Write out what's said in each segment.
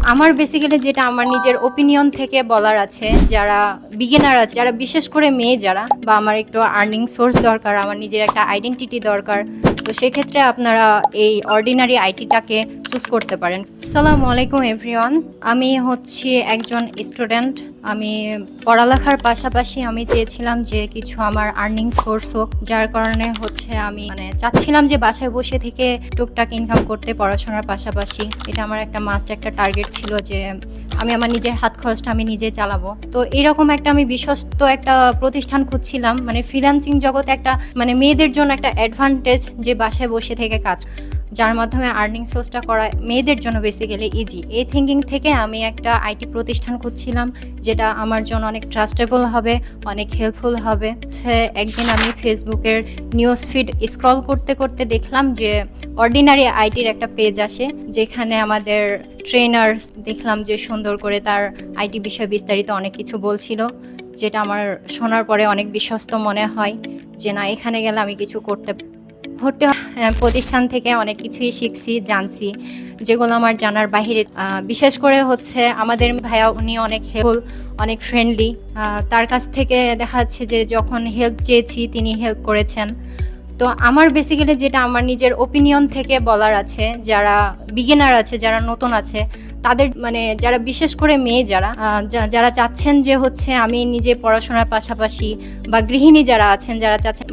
আমার বেসিক্যালি যেটা আমার নিজের ওপিনিয়ন থেকে বলার আছে, যারা বিগিনার আছে, যারা বিশেষ করে মেয়ে যারা, বা আমার একটু আর্নিং সোর্স দরকার, আমার নিজের একটা আইডেন্টিটি দরকার, তো সেক্ষেত্রে আপনারা এই অর্ডিনারি আইটিটাকে চুজ করতে পারেন। আসসালামু আলাইকুম এভরিওয়ান, আমি হচ্ছি একজন স্টুডেন্ট। আমি পড়ালেখার পাশাপাশি আমি চেয়েছিলাম যে কিছু আমার আর্নিং সোর্স হোক, যার কারণে হচ্ছে আমি চাচ্ছিলাম যে বাসায় বসে থেকে টুকটাক ইনকাম করতে পড়াশোনার পাশাপাশি। এটা আমার একটা মাস্ট একটা টার্গেট ছিল যে আমি আমার নিজের হাত খরচটা আমি নিজে চালাবো। তো এরকম একটা আমি বিশ্বস্ত একটা প্রতিষ্ঠান খুঁজছিলাম, ফ্রিল্যান্সিং জগতে একটা মেয়েদের জন্য একটা অ্যাডভান্টেজ, যে বাসায় বসে থেকে কাজ, যার মাধ্যমে আর্নিং সোর্সটা করা মেয়েদের জন্য বেসিক্যালি ইজি। এই থিঙ্কিং থেকে আমি একটা আইটি প্রতিষ্ঠান খুঁজছিলাম যেটা আমার জন্য অনেক ট্রাস্টেবল হবে, অনেক হেল্পফুল হবে। একদিন আমি ফেসবুকের নিউজ ফিড স্ক্রল করতে করতে দেখলাম যে অর্ডিনারি আইটির একটা পেজ আসে, যেখানে আমাদের ট্রেনার দেখলাম যে সুন্দর করে তার আইটি বিষয়ে বিস্তারিত অনেক কিছু বলছিল, যেটা আমার শোনার পরে অনেক বিশ্বস্ত মনে হয় যে না, এখানে গেলে আমি কিছু করতে ভর্তি প্রতিষ্ঠান থেকে অনেক কিছুই শিখছি, জানছি, যেগুলো আমার জানার বাহিরে। বিশেষ করে হচ্ছে আমাদের ভাইয়া, উনি অনেক হেল্পফুল, অনেক ফ্রেন্ডলি। তার কাছ থেকে দেখা যাচ্ছে যে যখন হেল্প চেয়েছি তিনি হেল্প করেছেন। তো আমার বেসিক্যালি যেটা আমার নিজের ওপিনিয়ন থেকে বলার আছে, যারা বিগিনার আছে, যারা নতুন আছে, তাদের যারা বিশেষ করে মেয়ে যারা যারা চাচ্ছেন যে হচ্ছে আমি নিজে পড়াশোনার পাশাপাশি, বা গৃহিণী যারা আছেন, যারা চাচ্ছেন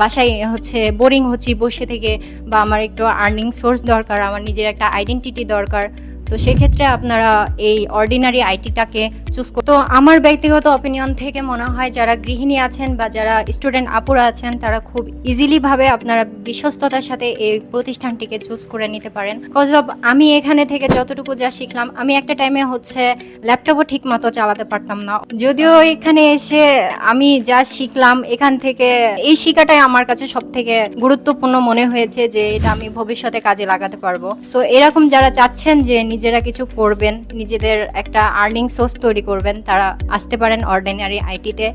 বাসায় হচ্ছে বোরিং হচ্ছি বসে থেকে, বা আমার একটু আর্নিং সোর্স দরকার, আমার নিজের একটা আইডেন্টিটি দরকার, তো সেক্ষেত্রে আপনারা এই অর্ডিনারি আইটিটাকে চুজ করতে। তো আমার ব্যক্তিগত অপিনিয়ন থেকে মনে হয় যারা গৃহিণী আছেন বা যারা স্টুডেন্ট আপুরা আছেন, তারা খুব ইজিলি ভাবে আপনারা বিশ্বস্ততার সাথে এই প্রতিষ্ঠানটিকে চুজ করে নিতে পারেন। কজ অফ আমি এখানে থেকে যতটুকু যা শিখলাম, আমি একটা টাইমে হচ্ছে ল্যাপটপও ঠিক মতো চালাতে পারতাম না। যদিও এখানে এসে আমি যা শিখলাম, এখান থেকে এই শিক্ষাটাই আমার কাছে সব থেকে গুরুত্বপূর্ণ মনে হয়েছে, যে এটা আমি ভবিষ্যতে কাজে লাগাতে পারবো। সো এরকম যারা চাচ্ছেন যে নিজেরা কিছু করবেন, নিজেদের একটা আর্নিং সোর্স তৈরি করবেন, তারা আসতে পারেন অর্ডিনারি আইটিতে।